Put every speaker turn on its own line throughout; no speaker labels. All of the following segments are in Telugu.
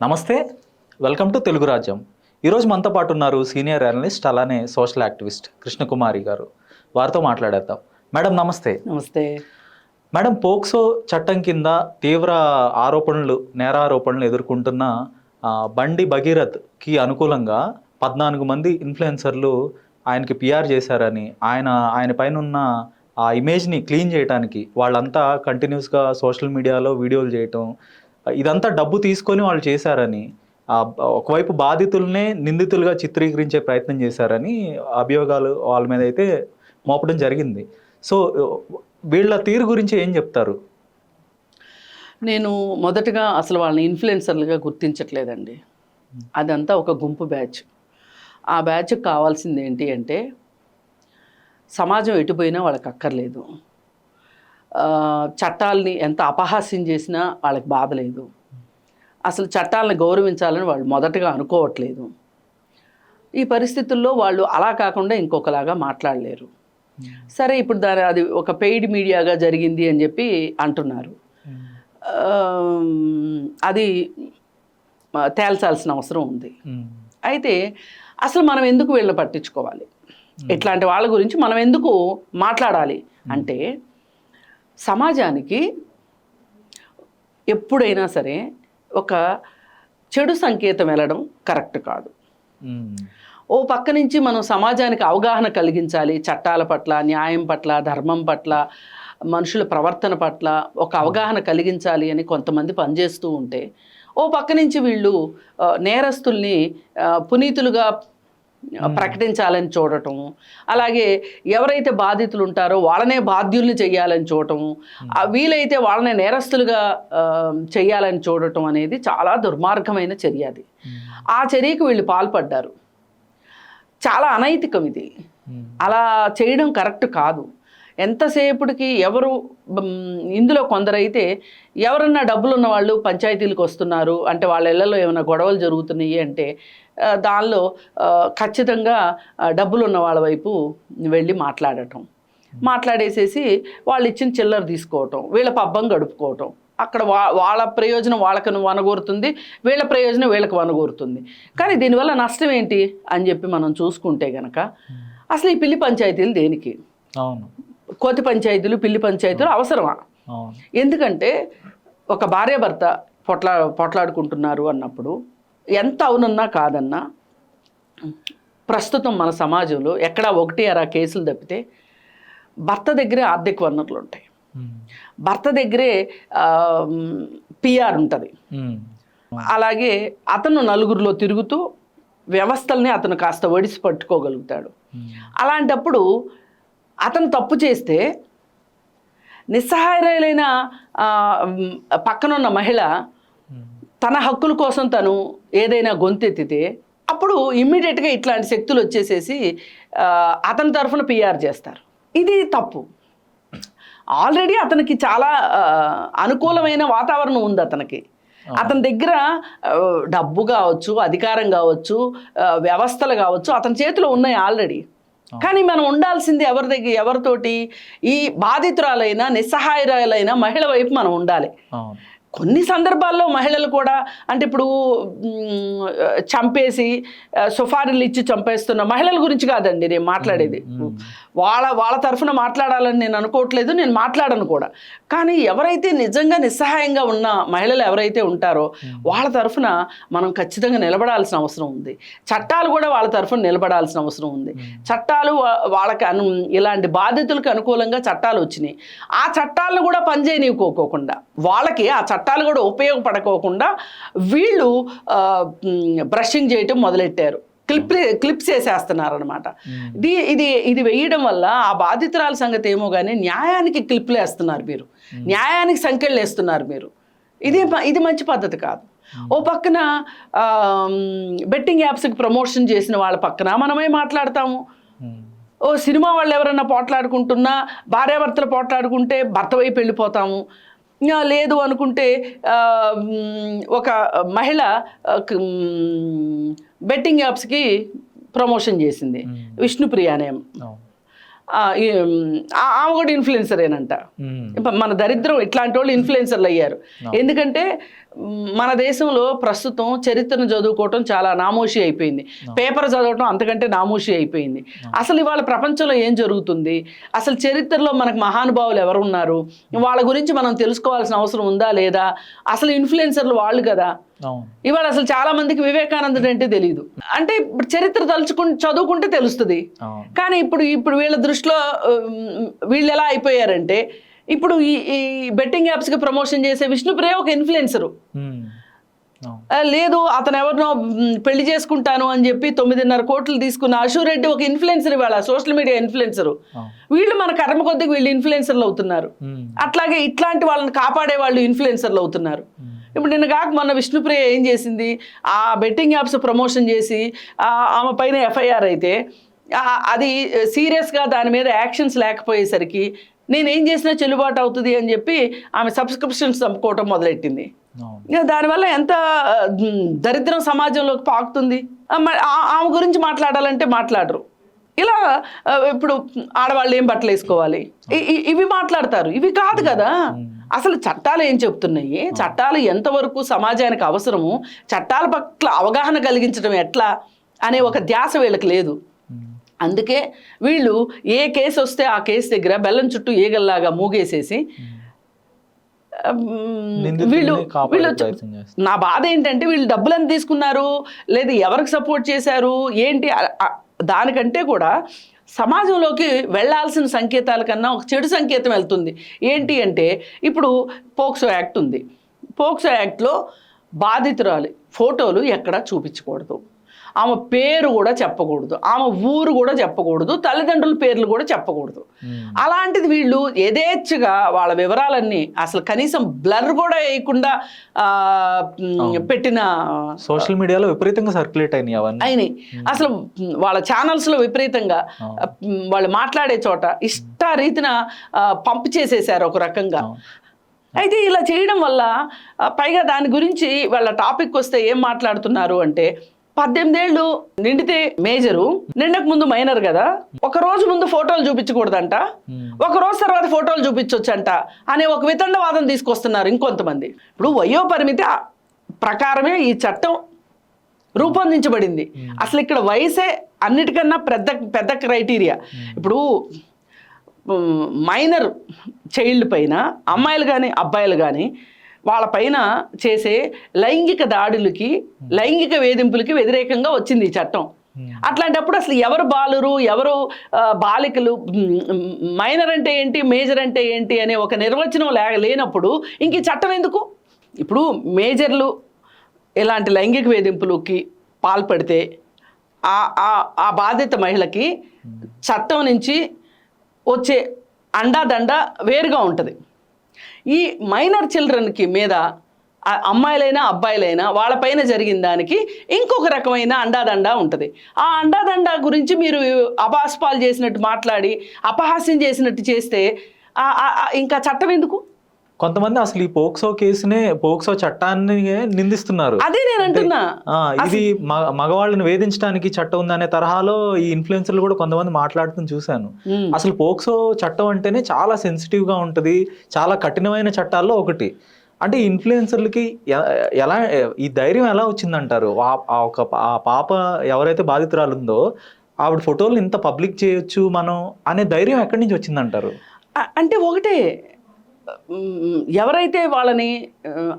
నమస్తే, వెల్కమ్ టు తెలుగు రాజ్యం. ఈరోజు మనతో పాటు ఉన్నారు సీనియర్ అనలిస్ట్ అలానే సోషల్ యాక్టివిస్ట్ కృష్ణకుమారి గారు. వారితో మాట్లాడేద్దాం. మేడం నమస్తే.
నమస్తే
మేడం, పోక్సో చట్టం కింద తీవ్ర నేరారోపణలు ఎదుర్కొంటున్న బండి భగీరథ్కి అనుకూలంగా 14 మంది ఇన్ఫ్లుయెన్సర్లు ఆయనకి పిఆర్ చేశారని, ఆయన పైన ఉన్న ఆ ఇమేజ్ని క్లీన్ చేయడానికి వాళ్ళంతా కంటిన్యూస్గా సోషల్ మీడియాలో వీడియోలు చేయటం, ఇదంతా డబ్బు తీసుకొని వాళ్ళు చేశారని, ఒకవైపు బాధితులనే నిందితులుగా చిత్రీకరించే ప్రయత్నం చేశారని అభియోగాలు వాళ్ళ మీద అయితే మోపడం జరిగింది. సో వీళ్ళ తీరు గురించి ఏం చెప్తారు?
నేను మొదటగా అసలు వాళ్ళని ఇన్ఫ్లుయెన్సర్లుగా గుర్తించట్లేదండి. అదంతా ఒక గుంపు బ్యాచ్. ఆ బ్యాచ్కి కావాల్సింది ఏంటి అంటే, సమాజం ఎటుపోయినా వాళ్ళకి అక్కర్లేదు, చట్టాలని ఎంత అపహాస్యం చేసినా వాళ్ళకి బాధ లేదు, అసలు చట్టాలను గౌరవించాలని వాళ్ళు మొదటగా అనుకోవట్లేదు. ఈ పరిస్థితుల్లో వాళ్ళు అలా కాకుండా ఇంకొకలాగా మాట్లాడలేరు. సరే, ఇప్పుడు అది ఒక పెయిడ్ మీడియాగా జరిగింది అని చెప్పి అంటున్నారు. అది తేల్చాల్సిన అవసరం ఉంది. అయితే అసలు మనం ఎందుకు వీళ్ళని పట్టించుకోవాలి, ఇట్లాంటి వాళ్ళ గురించి మనం ఎందుకు మాట్లాడాలి అంటే, సమాజానికి ఎప్పుడైనా సరే ఒక చెడు సంకేతం వెళ్ళడం కరెక్ట్ కాదు. ఓ పక్క నుంచి మనం సమాజానికి అవగాహన కలిగించాలి, చట్టాల పట్ల, న్యాయం పట్ల, ధర్మం పట్ల, మనుషుల ప్రవర్తన పట్ల ఒక అవగాహన కలిగించాలి అని కొంతమంది పనిచేస్తూ ఉంటే, ఓ పక్క నుంచి వీళ్ళు నేరస్తుల్ని పునీతులుగా ప్రకటించాలని చూడటం, అలాగే ఎవరైతే బాధితులు ఉంటారో వాళ్ళనే బాధ్యుల్ని చేయాలని చూడటం, వీలైతే వాళ్ళనే నేరస్తులుగా చేయాలని చూడటం అనేది చాలా దుర్మార్గమైన చర్య. అది ఆ చర్యకు వీళ్ళు పాల్పడ్డారు. చాలా అనైతికం ఇది. అలా చేయడం కరెక్ట్ కాదు. ఎంతసేపటికి ఇందులో కొందరైతే ఎవరన్నా డబ్బులు ఉన్న వాళ్ళు పంచాయతీలకు వస్తున్నారు అంటే, వాళ్ళ ఇళ్లలో ఏమైనా గొడవలు జరుగుతున్నాయి అంటే దానిలో ఖచ్చితంగా డబ్బులు ఉన్న వాళ్ళ వైపు వెళ్ళి మాట్లాడేసేసి వాళ్ళు ఇచ్చిన చిల్లర తీసుకోవటం, వీళ్ళ పబ్బం గడుపుకోవటం. అక్కడ వాళ్ళ ప్రయోజనం వాళ్ళకు వనగూరుతుంది, వీళ్ళ ప్రయోజనం వీళ్ళకి వనగూరుతుంది. కానీ దీనివల్ల నష్టం ఏంటి అని చెప్పి మనం చూసుకుంటే గనక, అసలు ఈ పిల్లి పంచాయతీలు దేనికి? కోతి పంచాయతీలు, పిల్లి పంచాయతీలు అవసరమా? ఎందుకంటే ఒక భార్యాభర్త పొట్లాడుకుంటున్నారు అన్నప్పుడు, ఎంత అవునన్నా కాదన్నా, ప్రస్తుతం మన సమాజంలో ఎక్కడా 1-2 కేసులు తప్పితే భర్త దగ్గరే ఆర్థిక వనరులు ఉంటాయి, భర్త దగ్గరే పిఆర్ ఉంటుంది. అలాగే అతను నలుగురిలో తిరుగుతూ వ్యవస్థల్ని అతను కాస్త ఒడిసి పట్టుకోగలుగుతాడు. అలాంటప్పుడు అతను తప్పు చేస్తే నిస్సహాయులైన పక్కనున్న మహిళ తన హక్కుల కోసం తను ఏదైనా గొంతెత్తితే, అప్పుడు ఇమ్మీడియట్గా ఇట్లాంటి శక్తులు వచ్చేసేసి అతని తరఫున పిఆర్ చేస్తారు. ఇది తప్పు. ఆల్రెడీ అతనికి చాలా అనుకూలమైన వాతావరణం ఉంది. అతని దగ్గర డబ్బు కావచ్చు, అధికారం కావచ్చు, వ్యవస్థలు కావచ్చు అతని చేతిలో ఉన్నాయి ఆల్రెడీ. కానీ మనం ఉండాల్సింది ఎవరితోటి? ఈ బాధితురాలైన, నిస్సహాయురాలైన మహిళ వైపు మనం ఉండాలి. కొన్ని సందర్భాల్లో మహిళలు కూడా, అంటే ఇప్పుడు చంపేసి సుఫారీలు ఇచ్చి చంపేస్తున్న మహిళల గురించి కాదండి నేను మాట్లాడేది. వాళ్ళ తరఫున మాట్లాడాలని నేను అనుకోవట్లేదు, నేను మాట్లాడను కూడా. కానీ ఎవరైతే నిజంగా నిస్సహాయంగా ఉన్న మహిళలు ఎవరైతే ఉంటారో వాళ్ళ తరఫున మనం ఖచ్చితంగా నిలబడాల్సిన అవసరం ఉంది. చట్టాలు కూడా వాళ్ళ తరఫున నిలబడాల్సిన అవసరం ఉంది. చట్టాలు వాళ్ళకి ఇలాంటి బాధితులకు అనుకూలంగా చట్టాలు వచ్చినాయి. ఆ చట్టాలను కూడా పనిచేయనివ్వకోకుండా, వాళ్ళకి ఆ చట్టాలు కూడా ఉపయోగపడకోకుండా వీళ్ళు బ్రషింగ్ చేయటం మొదలెట్టారు. క్లిప్స్ వేసేస్తున్నారు అనమాట. ఇది వేయడం వల్ల ఆ బాధితురాల సంగతి ఏమో కానీ న్యాయానికి క్లిప్లు వేస్తున్నారు మీరు, న్యాయానికి సంఖ్యలు వేస్తున్నారు మీరు. ఇది మంచి పద్ధతి కాదు. ఓ పక్కన బెట్టింగ్ యాప్స్కి ప్రమోషన్ చేసిన వాళ్ళ పక్కన మనమే మాట్లాడతాము. ఓ సినిమా వాళ్ళు ఎవరన్నా పోట్లాడుకుంటున్నా, భార్యాభర్తలు పోట్లాడుకుంటే భర్త వైపు వెళ్ళిపోతాము. లేదు అనుకుంటే ఒక మహిళ బెట్టింగ్ యాప్స్కి ప్రమోషన్ చేసింది, విష్ణుప్రియ అనే ఆమె కూడా ఇన్ఫ్లుయెన్సరేనంట. మన దరిద్రం ఇట్లాంటి వాళ్ళు ఇన్ఫ్లుయెన్సర్లు అయ్యారు. ఎందుకంటే మన దేశంలో ప్రస్తుతం చరిత్రను చదువుకోవటం చాలా నామోషి అయిపోయింది. పేపర్ చదవటం అంతకంటే నామోషి అయిపోయింది. అసలు ఇవాళ ప్రపంచంలో ఏం జరుగుతుంది, అసలు చరిత్రలో మనకు మహానుభావులు ఎవరు ఉన్నారు, వాళ్ళ గురించి మనం తెలుసుకోవాల్సిన అవసరం ఉందా లేదా, అసలు ఇన్ఫ్లుయెన్సర్లు వాళ్ళు కదా. ఇవాళ అసలు చాలా మందికి వివేకానందుడు అంటే తెలియదు. అంటే ఇప్పుడు చరిత్ర చదువుకుంటే తెలుస్తుంది. కానీ ఇప్పుడు వీళ్ళ దృష్టిలో వీళ్ళు ఎలా అయిపోయారంటే, ఇప్పుడు ఈ బెట్టింగ్ యాప్స్కి ప్రమోషన్ చేసే విష్ణుప్రియ ఒక ఇన్ఫ్లుయెన్సరు. లేదు అతను ఎవరినో పెళ్లి చేసుకుంటాను అని చెప్పి 9.5 కోట్లు తీసుకున్న అశూ రెడ్డి ఒక ఇన్ఫ్లుయెన్సర్, ఇవాళ సోషల్ మీడియా ఇన్ఫ్లుయెన్సరు. వీళ్ళు మన కర్మ కొద్దికి వీళ్ళు ఇన్ఫ్లుయెన్సర్లు అవుతున్నారు. అట్లాగే ఇట్లాంటి వాళ్ళని కాపాడే వాళ్ళు ఇన్ఫ్లుయెన్సర్లు అవుతున్నారు. ఇప్పుడు నిన్న కాక మొన్న విష్ణుప్రియ ఏం చేసింది, ఆ బెట్టింగ్ యాప్స్ ప్రమోషన్ చేసి ఆమె పైన ఎఫ్ఐఆర్ అయితే అది సీరియస్గా దాని మీద యాక్షన్స్ లేకపోయేసరికి నేనేం చేసినా చెల్లుబాటు అవుతుంది అని చెప్పి ఆమె సబ్స్క్రిప్షన్స్ చంపుకోవటం మొదలెట్టింది. దానివల్ల ఎంత దరిద్రం సమాజంలోకి పాకుతుంది. ఆమె గురించి మాట్లాడాలంటే మాట్లాడరు. ఇలా ఇప్పుడు ఆడవాళ్ళు ఏం బట్టలు వేసుకోవాలి ఇవి మాట్లాడతారు. ఇవి కాదు కదా అసలు చట్టాలు ఏం చెప్తున్నాయి, చట్టాలు ఎంతవరకు సమాజానికి అవసరము, చట్టాల పట్ల అవగాహన కలిగించడం ఎట్లా అనే ఒక ధ్యాస వీళ్ళకి లేదు. అందుకే వీళ్ళు ఏ కేసు వస్తే ఆ కేసు దగ్గర బెల్లం చుట్టూ ఈగల్లాగా మూగేసేసి వీళ్ళు నా బాధ ఏంటంటే వీళ్ళు డబ్బులను తీసుకున్నారు లేదు ఎవరికి సపోర్ట్ చేశారు ఏంటి దానికంటే కూడా సమాజంలోకి వెళ్ళాల్సిన సంకేతాల కన్నా ఒక చెడు సంకేతం వెళ్తుంది. ఏంటి అంటే ఇప్పుడు పోక్సో యాక్ట్ ఉంది. పోక్సో యాక్ట్లో బాధితురాలి ఫోటోలు ఎక్కడా చూపించకూడదు, ఆమె పేరు కూడా చెప్పకూడదు, ఆమె ఊరు కూడా చెప్పకూడదు, తల్లిదండ్రుల పేర్లు కూడా చెప్పకూడదు. అలాంటిది వీళ్ళు యథేచ్ఛగా వాళ్ళ వివరాలన్నీ అసలు కనీసం బ్లర్ కూడా వేయకుండా పెట్టిన
సోషల్ మీడియాలో విపరీతంగా సర్క్యులేట్ అయినాయి.
అసలు వాళ్ళ ఛానల్స్లో విపరీతంగా వాళ్ళు మాట్లాడే చోట ఇష్టారీతిన పంప్ చేసేసారు ఒక రకంగా. అయితే ఇలా చేయడం వల్ల పైగా దాని గురించి వాళ్ళ టాపిక్ వస్తే ఏం మాట్లాడుతున్నారు అంటే 18 ఏళ్ళు నిండితే మేజరు, నిండక ముందు మైనర్ కదా, ఒక రోజు ముందు ఫోటోలు చూపించకూడదంట, ఒక రోజు తర్వాత ఫోటోలు చూపించొచ్చంట అనే ఒక వితండవాదం తీసుకొస్తున్నారు ఇంకొంతమంది. ఇప్పుడు వయో పరిమితి ప్రకారమే ఈ చట్టం రూపొందించబడింది. అసలు ఇక్కడ వయసే అన్నిటికన్నా పెద్ద క్రైటీరియా. ఇప్పుడు మైనర్ చైల్డ్ పైన అమ్మాయిలు కానీ అబ్బాయిలు కానీ వాళ్ళపైన చేసే లైంగిక దాడులకి లైంగిక వేధింపులకి వ్యతిరేకంగా వచ్చింది ఈ చట్టం. అట్లాంటప్పుడు అసలు ఎవరు బాలురు ఎవరు బాలికలు, మైనర్ అంటే ఏంటి మేజర్ అంటే ఏంటి అనే ఒక నిర్వచనం లేనప్పుడు ఇంక ఈ చట్టం ఎందుకు? ఇప్పుడు మేజర్లు ఇలాంటి లైంగిక వేధింపులకి పాల్పడితే ఆ బాధిత మహిళకి చట్టం నుంచి వచ్చే అండాదండ వేరుగా ఉంటుంది. ఈ మైనర్ చిల్డ్రన్కి మీద అమ్మాయిలైనా అబ్బాయిలైనా వాళ్ళపైన జరిగిన దానికి ఇంకొక రకమైన అండాదండ ఉంటుంది. ఆ అండాదండ గురించి మీరు అపాస్పాలు చేసినట్టు మాట్లాడి అపహాస్యం చేసినట్టు చేస్తే ఇంకా చట్టం ఎందుకు?
కొంతమంది అసలు ఈ పోక్సో కేసునే పోక్సో చట్టాన్ని నిందిస్తున్నారు.
అదే నేను అంటున్నా,
ఇది మగవాళ్ళని వేధించడానికి చట్టం ఉందనే తరహాలో ఈ ఇన్ఫ్లుయెన్సర్లు కూడా కొంతమంది మాట్లాడుతూ చూశాను. అసలు పోక్సో చట్టం అంటేనే చాలా సెన్సిటివ్ గా ఉంటది, చాలా కఠినమైన చట్టాల్లో ఒకటి. అంటే ఇన్ఫ్లుయెన్సర్లకి ఎలా ఈ ధైర్యం ఎలా వచ్చిందంటారు? ఆ పాప ఎవరైతే బాధితురాలు ఉందో ఆవిడ ఫోటోలు ఇంత పబ్లిక్ చేయొచ్చు మనం అనే ధైర్యం ఎక్కడి నుంచి వచ్చిందంటారు?
అంటే ఒకటే, ఎవరైతే వాళ్ళని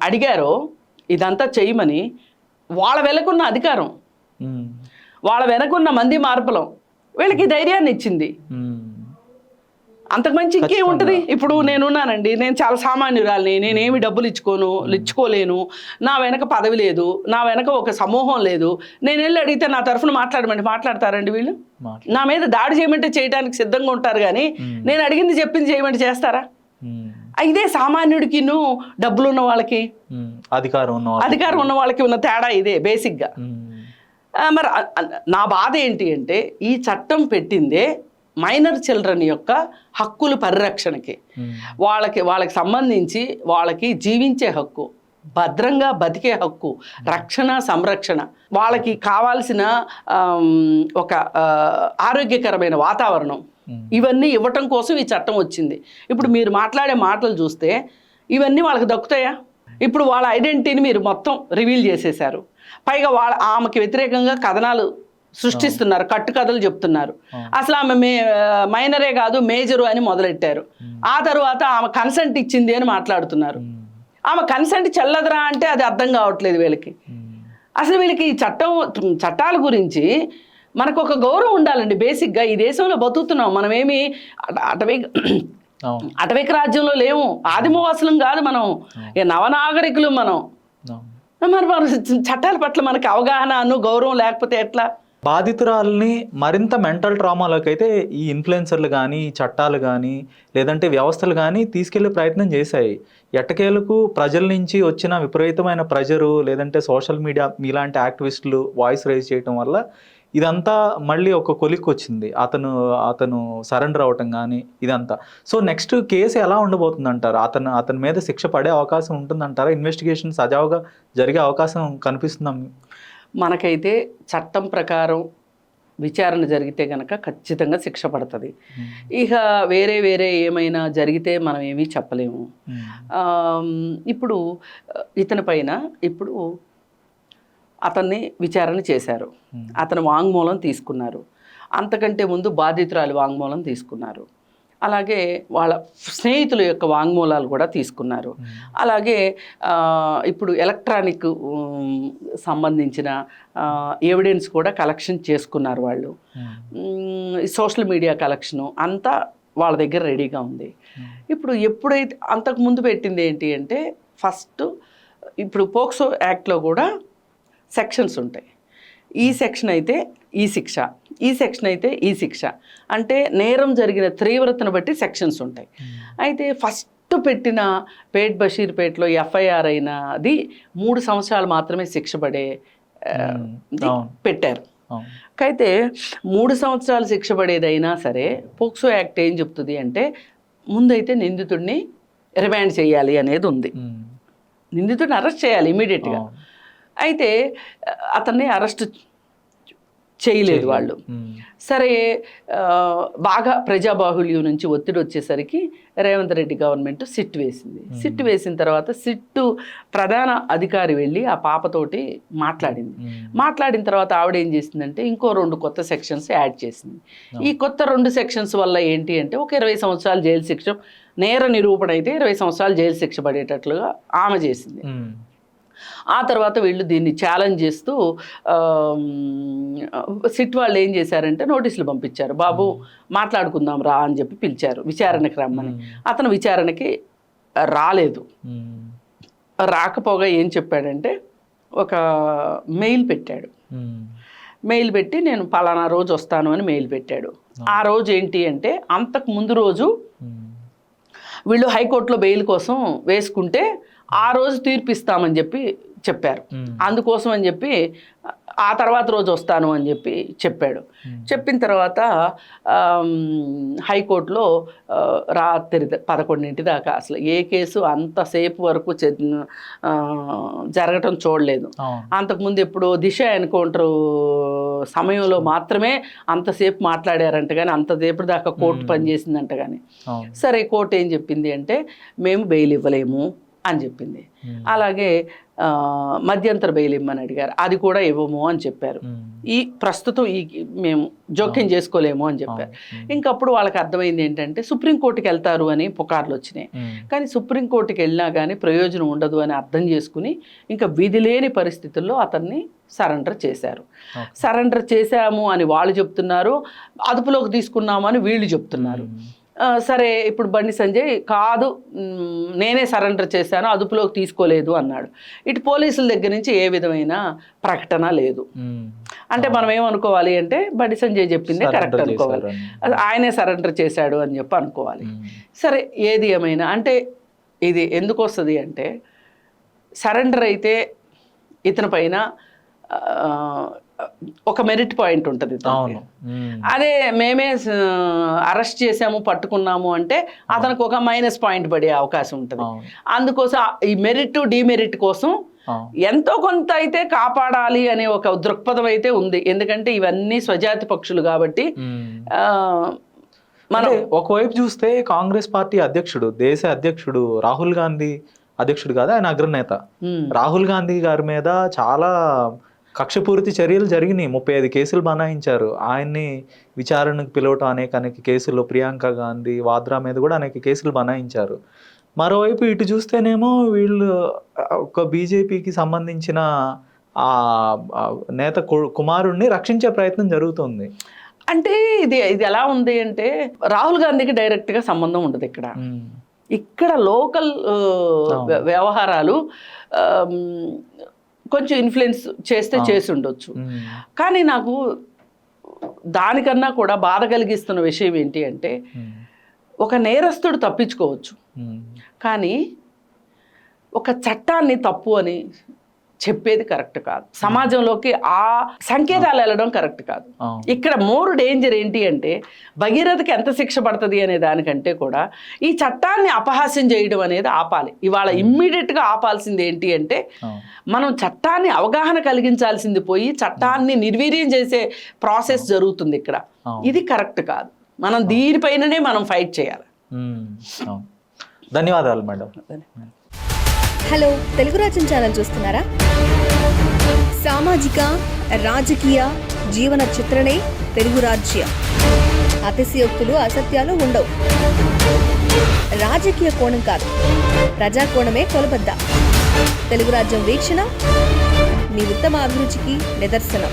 అడిగారో ఇదంతా చేయమని వాళ్ళ వెనకున్న అధికారం, వాళ్ళ వెనకున్న మంది మార్పులం వీళ్ళకి ధైర్యాన్ని ఇచ్చింది. అంతకు మంచి ఇంకేం ఉంటుంది? ఇప్పుడు నేనున్నానండి, నేను చాలా సామాన్యురాలిని, నేనేమి డబ్బులు ఇచ్చుకోలేను, నా వెనక పదవి లేదు, నా వెనక ఒక సమూహం లేదు, నేను వెళ్ళి అడిగితే నా తరఫున మాట్లాడతారండి వీళ్ళు? నా మీద దాడి చేయమంటే చేయడానికి సిద్ధంగా ఉంటారు కానీ నేను అడిగింది చెప్పింది చేయమంటే చేస్తారా? ఇదే సామాన్యుడికి డబ్బులు ఉన్న వాళ్ళకి అధికారం ఉన్న వాళ్ళకి ఉన్న తేడా ఇదే బేసిక్గా. మరి నా బాధ ఏంటి అంటే ఈ చట్టం పెట్టిందే మైనర్ చిల్డ్రన్ యొక్క హక్కుల పరిరక్షణకి, వాళ్ళకి సంబంధించి వాళ్ళకి జీవించే హక్కు, భద్రంగా బతికే హక్కు, రక్షణ సంరక్షణ, వాళ్ళకి కావాల్సిన ఒక ఆరోగ్యకరమైన వాతావరణం, ఇవన్నీ ఇవ్వటం కోసం ఈ చట్టం వచ్చింది. ఇప్పుడు మీరు మాట్లాడే మాటలు చూస్తే ఇవన్నీ వాళ్ళకి దక్కుతాయా? ఇప్పుడు వాళ్ళ ఐడెంటిటీని మీరు మొత్తం రివీల్ చేసేశారు. పైగా ఆమెకి వ్యతిరేకంగా కథనాలు సృష్టిస్తున్నారు, కట్టుకథలు చెప్తున్నారు. అసలు ఆమె మైనరే కాదు మేజరు అని మొదలెట్టారు. ఆ తర్వాత ఆమె కన్సెంట్ ఇచ్చింది అని మాట్లాడుతున్నారు. ఆమె కన్సెంట్ చెల్లదురా అంటే అది అర్థం కావట్లేదు వీళ్ళకి. అసలు వీళ్ళకి ఈ చట్టాల గురించి మనకు ఒక గౌరవం ఉండాలండి. బేసిక్గా ఈ దేశంలో బతుకుతున్నాం మనమేమి అటవిక రాజ్యంలో లేము, ఆదిమవాసులం కాదు మనం, నవనాగరికులు మనం. మరి మన చట్టాల పట్ల మనకి అవగాహన గౌరవం లేకపోతే ఎట్లా?
బాధితురాలని మరింత మెంటల్ ట్రామాలోకి అయితే ఈ ఇన్ఫ్లుయెన్సర్లు కానీ, చట్టాలు కానీ, లేదంటే వ్యవస్థలు కానీ తీసుకెళ్లే ప్రయత్నం చేశాయి. ఎట్టకేలకు ప్రజల నుంచి వచ్చిన విపరీతమైన ప్రెజరు, లేదంటే సోషల్ మీడియా మీలాంటి యాక్టివిస్టులు వాయిస్ రైజ్ చేయటం వల్ల ఇదంతా మళ్ళీ ఒక కొలిక్కి వచ్చింది. అతను సరెండర్ అవటం కానీ ఇదంతా. సో నెక్స్ట్ కేసు ఎలా ఉండబోతుంది అంటారు? అతని మీద శిక్ష పడే అవకాశం ఉంటుందంటారా? ఇన్వెస్టిగేషన్ సజావుగా జరిగే అవకాశం కనిపిస్తుందా?
మనకైతే చట్టం ప్రకారం విచారణ జరిగితే కనుక ఖచ్చితంగా శిక్ష పడుతుంది. ఇక వేరే ఏమైనా జరిగితే మనం ఏమీ చెప్పలేము. ఇప్పుడు ఇతని పైన ఇప్పుడు అతన్ని విచారణ చేశారు, అతను వాంగ్మూలం తీసుకున్నారు. అంతకంటే ముందు బాధితురాలి వాంగ్మూలం తీసుకున్నారు. అలాగే వాళ్ళ స్నేహితుల యొక్క వాంగ్మూలాలు కూడా తీసుకున్నారు. అలాగే ఇప్పుడు ఎలక్ట్రానిక్ సంబంధించిన ఎవిడెన్స్ కూడా కలెక్షన్ చేసుకున్నారు వాళ్ళు. సోషల్ మీడియా కలెక్షను అంతా వాళ్ళ దగ్గర రెడీగా ఉంది. ఇప్పుడు ఎప్పుడైతే అంతకుముందు పెట్టింది ఏంటి అంటే, ఫస్ట్ ఇప్పుడు పోక్సో యాక్ట్లో కూడా సెక్షన్స్ ఉంటాయి. ఈ సెక్షన్ అయితే ఈ శిక్ష, ఈ సెక్షన్ అయితే ఈ శిక్ష, అంటే నేరం జరిగిన తీవ్రతను బట్టి సెక్షన్స్ ఉంటాయి. అయితే ఫస్ట్ పెట్టిన బషీర్పేటలో ఎఫ్ఐఆర్ అయినది 3 సంవత్సరాలు మాత్రమే శిక్ష పడే పెట్టారు. అయితే 3 సంవత్సరాలు శిక్ష పడేదైనా సరే పోక్సో యాక్ట్ ఏం చెప్తుంది అంటే, ముందైతే నిందితుడిని రిమాండ్ చేయాలి అనేది ఉంది. నిందితుడిని అరెస్ట్ చేయాలి ఇమీడియట్గా. అయితే అతన్ని అరెస్ట్ చేయలేదు వాళ్ళు. సరే, బాగా ప్రజాబాహుల్యం నుంచి ఒత్తిడి వచ్చేసరికి రేవంత్ రెడ్డి గవర్నమెంట్ సిట్ వేసింది. సిట్ వేసిన తర్వాత సిట్టు ప్రధాన అధికారి వెళ్ళి ఆ పాపతోటి మాట్లాడిన తర్వాత ఆవిడ ఏం చేసిందంటే ఇంకో 2 కొత్త సెక్షన్స్ యాడ్ చేసింది. ఈ కొత్త 2 సెక్షన్స్ వల్ల ఏంటి అంటే ఒక 20 సంవత్సరాలు జైలు శిక్ష, నేర నిరూపణ అయితే 20 సంవత్సరాలు జైలు శిక్ష పడేటట్లుగా ఆమె చేసింది. ఆ తర్వాత వీళ్ళు దీన్ని ఛాలెంజ్ చేస్తూ సిట్ వాళ్ళు ఏం చేశారంటే నోటీసులు పంపించారు. బాబు మాట్లాడుకుందాం రా అని చెప్పి పిలిచారు, విచారణకి రమ్మని. అతను విచారణకి రాలేదు. రాకపోగా ఏం చెప్పాడంటే ఒక మెయిల్ పెట్టాడు. మెయిల్ పెట్టి నేను పలానా రోజు వస్తాను అని మెయిల్ పెట్టాడు. ఆ రోజు ఏంటి అంటే అంతకు ముందు రోజు వీళ్ళు హైకోర్టులో బెయిల్ కోసం వేసుకుంటే ఆ రోజు తీర్పిస్తామని చెప్పారు. అందుకోసం అని చెప్పి ఆ తర్వాత రోజు వస్తాను అని చెప్పాడు. చెప్పిన తర్వాత హైకోర్టులో రాత్రి 11 దాకా అసలు ఏ కేసు అంతసేపు వరకు జరగటం చూడలేదు. అంతకుముందు ఎప్పుడో దిశ ఎన్కౌంటర్ సమయంలో మాత్రమే అంతసేపు మాట్లాడారంట కానీ అంతసేపు దాకా కోర్టు పనిచేసిందంట కానీ. సరే, కోర్టు ఏం చెప్పింది అంటే మేము బెయిల్ ఇవ్వలేము అని చెప్పింది. అలాగే మధ్యంతర బెయిల్ ఇమ్మని అడిగారు, అది కూడా ఇవ్వము అని చెప్పారు. ఈ ప్రస్తుతం మేము జోక్యం చేసుకోలేము అని చెప్పారు. ఇంకప్పుడు వాళ్ళకి అర్థమైంది ఏంటంటే సుప్రీంకోర్టుకి వెళ్తారు అని పుకార్లు వచ్చినాయి. కానీ సుప్రీంకోర్టుకి వెళ్ళినా కానీ ప్రయోజనం ఉండదు అని అర్థం చేసుకుని ఇంకా విధి లేని పరిస్థితుల్లో అతన్ని సరెండర్ చేశారు. సరెండర్ చేశాము అని వాళ్ళు చెప్తున్నారు, అదుపులోకి తీసుకున్నాము అని వీళ్ళు చెప్తున్నారు. సరే, ఇప్పుడు బండి సంజయ్ కాదు నేనే సరెండర్ చేశాను, అదుపులోకి తీసుకోలేదు అన్నాడు. ఇటు పోలీసుల దగ్గర నుంచి ఏ విధమైన ప్రకటన లేదు. అంటే మనం ఏమనుకోవాలి అంటే బండి సంజయ్ చెప్పిందే కరెక్ట్ అనుకోవాలి, ఆయనే సరెండర్ చేశాడు అని చెప్పి అనుకోవాలి. సరే, ఏది ఏమైనా అంటే ఇది ఎందుకు వస్తుంది అంటే, సరెండర్ అయితే ఇతని పైన ఒక మెరిట్ పాయింట్ ఉంటుంది. అదే మేమే అరెస్ట్ చేసాము పట్టుకున్నాము అంటే అతనికి ఒక మైనస్ పాయింట్ పడే అవకాశం ఉంటుంది. అందుకోసం ఈ మెరిట్ డిమెరిట్ కోసం ఎంతో కొంత అయితే కాపాడాలి అనే ఒక దృక్పథం అయితే ఉంది. ఎందుకంటే ఇవన్నీ స్వజాతి పక్షులు కాబట్టి.
మనం ఒకవైపు చూస్తే కాంగ్రెస్ పార్టీ అధ్యక్షుడు, దేశ అధ్యక్షుడు రాహుల్ గాంధీ అధ్యక్షుడు కాదు, ఆయన అగ్రనేత. రాహుల్ గాంధీ గారి మీద చాలా కక్షపూరిత చర్యలు జరిగినాయి. 35 కేసులు బనాయించారు. ఆయన్ని విచారణకు పిలవటం, అనేక కేసులు, ప్రియాంక గాంధీ వాద్రా మీద కూడా అనేక కేసులు బనాయించారు. మరోవైపు ఇటు చూస్తేనేమో వీళ్ళు ఒక బీజేపీకి సంబంధించిన ఆ నేత కుమారుణ్ణి రక్షించే ప్రయత్నం జరుగుతుంది.
అంటే ఇది ఎలా ఉంది అంటే, రాహుల్ గాంధీకి డైరెక్ట్గా సంబంధం ఉండదు ఇక్కడ. ఇక్కడ లోకల్ వ్యవహారాలు కొంచెం ఇన్ఫ్లుయెన్స్ చేస్తే చేసి ఉండొచ్చు. కానీ నాకు దానికన్నా కూడా బాధ కలిగిస్తున్న విషయం ఏంటి అంటే, ఒక నేరస్తుడు తప్పించుకోవచ్చు, కానీ ఒక చట్టాన్ని తప్పు అని చెప్పేది కరెక్ట్ కాదు. సమాజంలోకి ఆ సంకేతాలు వెళ్ళడం కరెక్ట్ కాదు. ఇక్కడ మోర్ డేంజర్ ఏంటి అంటే, భగీరథకి ఎంత శిక్ష పడుతుంది అనే దానికంటే కూడా ఈ చట్టాన్ని అపహాస్యం చేయడం అనేది ఆపాలి. ఇవాళ ఇమ్మీడియట్గా ఆపాల్సింది ఏంటి అంటే, మనం చట్టాన్ని అవగాహన కలిగించాల్సింది పోయి చట్టాన్ని నిర్వీర్యం చేసే ప్రాసెస్ జరుగుతుంది ఇక్కడ. ఇది కరెక్ట్ కాదు. మనం దీనిపైననే మనం ఫైట్ చేయాలి.
ధన్యవాదాలు మేడం.
హలో, తెలుగు రాజ్యం ఛానల్ చూస్తున్నారా? సామాజిక రాజకీయ జీవన చిత్రణే తెలుగు రాజ్యం. అతిశయోక్తులు అసత్యాలు ఉండవు. రాజకీయ కోణం కాదు, ప్రజా కోణమే కొలబద్ద. తెలుగు రాజ్యం వీక్షణ మీ ఉత్తమ అభిరుచికి నిదర్శనం.